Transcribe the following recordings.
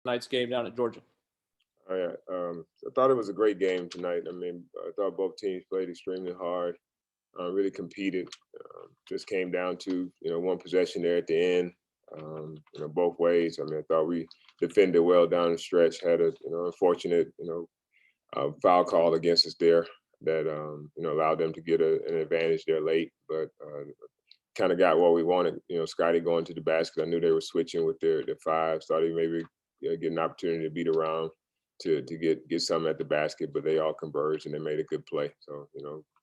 tonight's game down at Georgia? Oh, yeah. I thought it was a great game tonight. I mean, I thought both teams played extremely hard, really competed. Just came down to, one possession there at the end, both ways. I mean, I thought we defended well down the stretch, had a, unfortunate, foul call against us there that, allowed them to get an advantage there late. But kind of got what we wanted. Scotty going to the basket. I knew they were switching with their fives. Thought he maybe get an opportunity to beat around to get some at the basket, but they all converged and they made a good play. So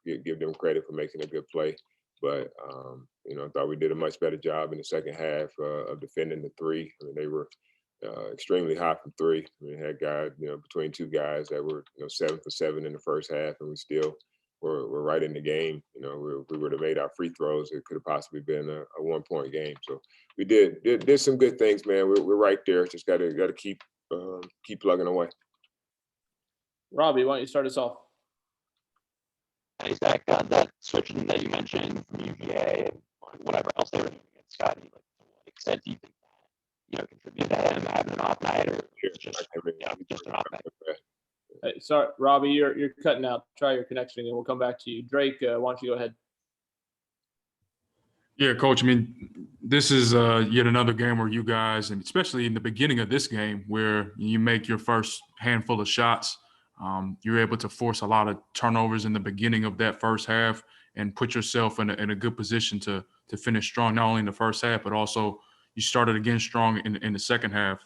give them credit for making a good play. But I thought we did a much better job in the second half of defending the three. I mean, they were extremely hot from three. I mean, had guys, between two guys that were 7 for 7 in the first half, and we still were right in the game. We would have made our free throws. It could have possibly been a 1-point game. So we did some good things, man. We're right there. Just got to keep plugging away. Robbie, why don't you start us off? Hey, Zach, that switching that you mentioned from UGA and whatever else they were doing against Scotty, like, to what extent do you think that, contributed to him having an off night, or just an off night? Hey, sorry, Robbie, you're cutting out. Try your connection again. We'll come back to you. Drake, why don't you go ahead? Yeah, Coach, I mean, this is yet another game where you guys, and especially in the beginning of this game, where you make your first handful of shots, you're able to force a lot of turnovers in the beginning of that first half and put yourself in a good position to finish strong, not only in the first half, but also you started again strong in the second half.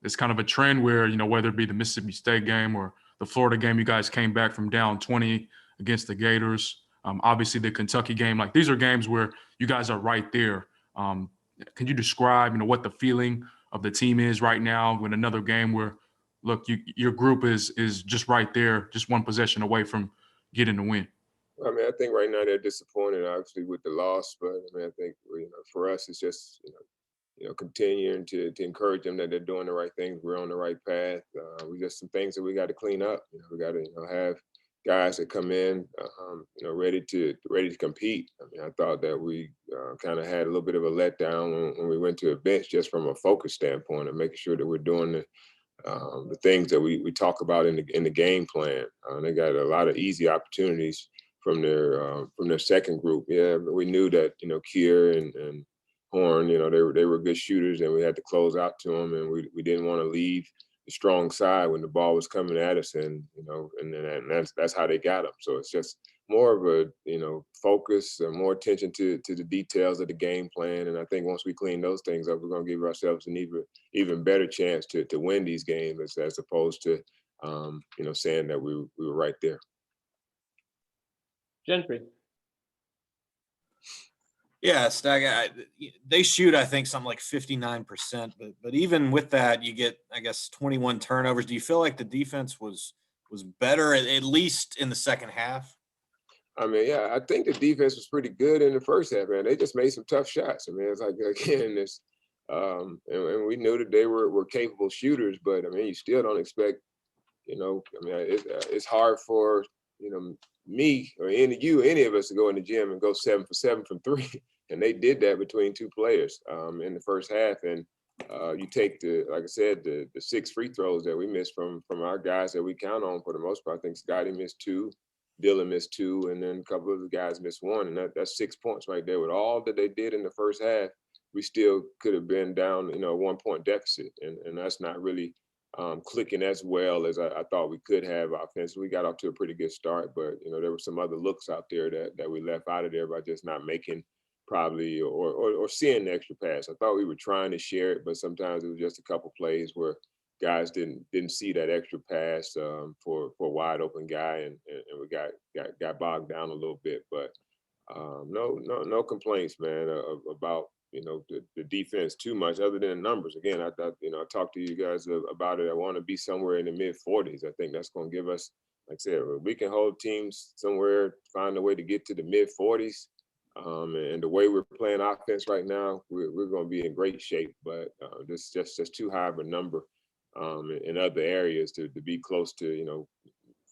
It's kind of a trend where, whether it be the Mississippi State game or the Florida game, you guys came back from down 20 against the Gators. Obviously, the Kentucky game, like these are games where you guys are right there. Can you describe, what the feeling of the team is right now with another game where, look, your group is just right there, just one possession away from getting the win? I mean, I think right now they're disappointed, obviously, with the loss. But I mean, I think for us, it's just continuing to encourage them that they're doing the right things. We're on the right path. We just some things that we got to clean up. We got to have guys that come in, ready to compete. I mean, I thought that we kind of had a little bit of a letdown when we went to a bench, just from a focus standpoint, and making sure that we're doing the things that we talk about in the game plan. They got a lot of easy opportunities from their second group. Yeah, but we knew that Kier and Horn, they were good shooters, and we had to close out to them, and we didn't want to leave the strong side when the ball was coming at us, and that's how they got them. So it's just more of a focus, more attention to the details of the game plan, and I think once we clean those things up, we're going to give ourselves an even better chance to win these games as opposed to saying that we were right there. Gentry. Yeah, Stag, they shoot, I think, something like 59%. But even with that, you get, I guess, 21 turnovers. Do you feel like the defense was better, at least in the second half? I mean, yeah, I think the defense was pretty good in the first half, man. They just made some tough shots. I mean, it's like, again, this, and we knew that they were capable shooters, but I mean, you still don't expect, it's hard for, me or any of us to go in the gym and go 7 for 7 from three. And they did that between two players in the first half. And you take like I said, the 6 free throws that we missed from our guys that we count on for the most part. I think Scotty missed 2, Dylan missed 2, and then a couple of the guys missed 1. And that's 6 points right there. With all that they did in the first half, we still could have been down, a 1-point deficit. And that's not really clicking as well as I thought we could have offensively. We got off to a pretty good start, but there were some other looks out there that we left out of there by just not making probably or seeing the extra pass. I thought we were trying to share it, but sometimes it was just a couple plays where guys didn't see that extra pass for a wide open guy, and we got bogged down a little bit. But no complaints, man, about the defense too much, other than numbers. Again, I talked to you guys about it. I want to be somewhere in the mid-40s. I think that's going to give us, like I said, we can hold teams somewhere, find a way to get to the mid-40s. And the way we're playing offense right now, we're going to be in great shape. But this just too high of a number in other areas to be close to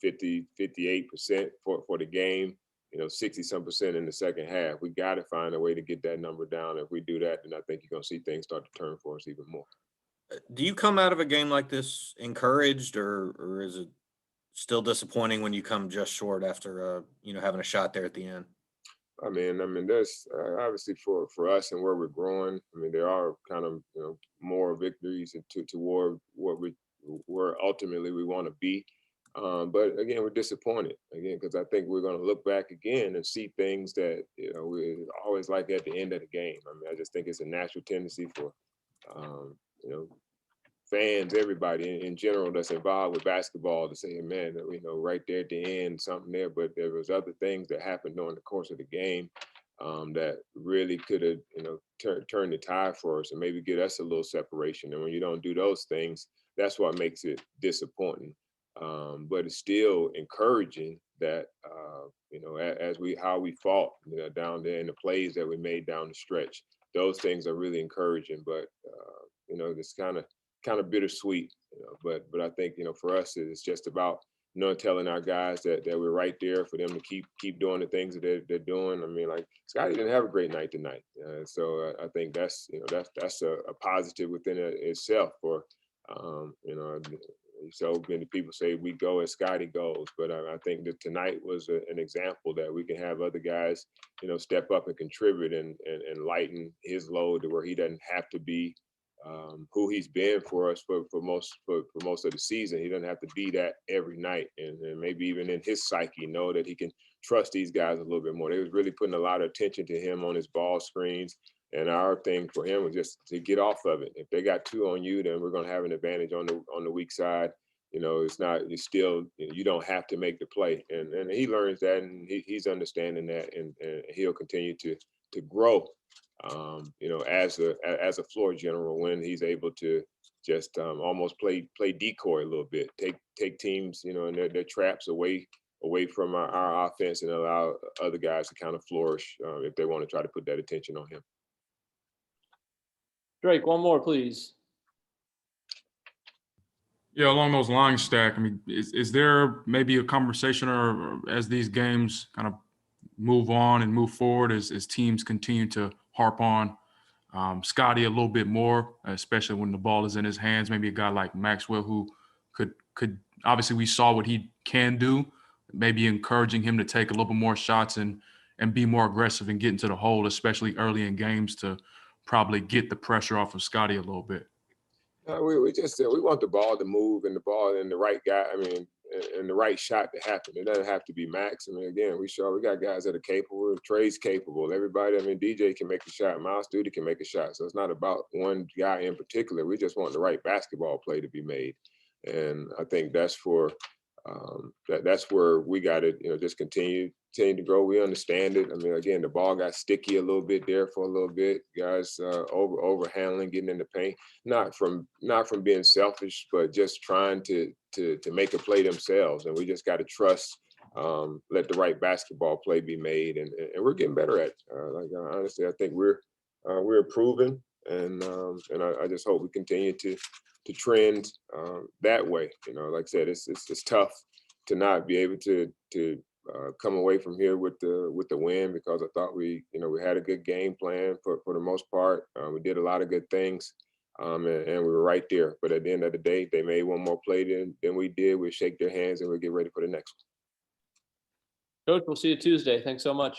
50, 58% for the game. 60-some% in the second half. We got to find a way to get that number down. If we do that, then I think you're going to see things start to turn for us even more. Do you come out of a game like this encouraged, or is it still disappointing when you come just short after having a shot there at the end? There's obviously for us and where we're growing. I mean, there are kind of more victories toward what where ultimately we want to be. But again, we're disappointed again because I think we're going to look back again and see things that we always like at the end of the game. I mean, I just think it's a natural tendency for um, you know fans, everybody in general that's involved with basketball to say, man, right there at the end, something there. But there was other things that happened during the course of the game that really could have, turned the tide for us and maybe get us a little separation. And when you don't do those things, that's what makes it disappointing. But it's still encouraging that, how we fought down there in the plays that we made down the stretch. Those things are really encouraging, but it's kind of bittersweet, but I think, for us, it's just about, telling our guys that we're right there for them to keep doing the things that they're doing. I mean, like Scotty didn't have a great night tonight. So I think that's a positive within itself for, so many people say we go as Scotty goes, but I think that tonight was an example that we can have other guys, step up and contribute and lighten his load to where he doesn't have to be who he's been for us for most of the season. He doesn't have to be that every night, and maybe even in his psyche, know that he can trust these guys a little bit more. They was really putting a lot of attention to him on his ball screens, and our thing for him was just to get off of it. If they got two on you, then we're going to have an advantage on the weak side. It's still, you don't have to make the play, and he learns that, and he's understanding that, and he'll continue to grow. As a floor general, when he's able to just almost play decoy a little bit, take teams, and their traps away from our offense, and allow other guys to kind of flourish if they want to try to put that attention on him. Drake, one more, please. Yeah, along those lines, Stack. I mean, is there maybe a conversation, or as these games kind of move on and move forward, as teams continue to harp on Scotty a little bit more, especially when the ball is in his hands? Maybe a guy like Maxwell, who could obviously, we saw what he can do. Maybe encouraging him to take a little bit more shots and be more aggressive and get into the hole, especially early in games, to probably get the pressure off of Scotty a little bit. We just we want the ball to move and the ball and the right guy. I mean, and the right shot to happen. It doesn't have to be Max. I mean, again, we got guys that are capable. Trey's capable. Everybody. I mean, DJ can make a shot. Miles Duty can make a shot. So it's not about one guy in particular. We just want the right basketball play to be made, and I think that's for that's where we got to just continue to grow. We understand it. I mean, again, the ball got sticky a little bit there for a little bit. Guys over handling, getting in the paint, not from being selfish, but just trying to make a play themselves. And we just got to trust, let the right basketball play be made, and we're getting better at it. Honestly, I think we're improving, and I just hope we continue to trend that way. Like I said, it's tough to not be able to come away from here with the win, because I thought we had a good game plan for the most part. We did a lot of good things, and we were right there. But at the end of the day, they made one more play than we did. We shake their hands and we get ready for the next one. Coach, we'll see you Tuesday. Thanks so much.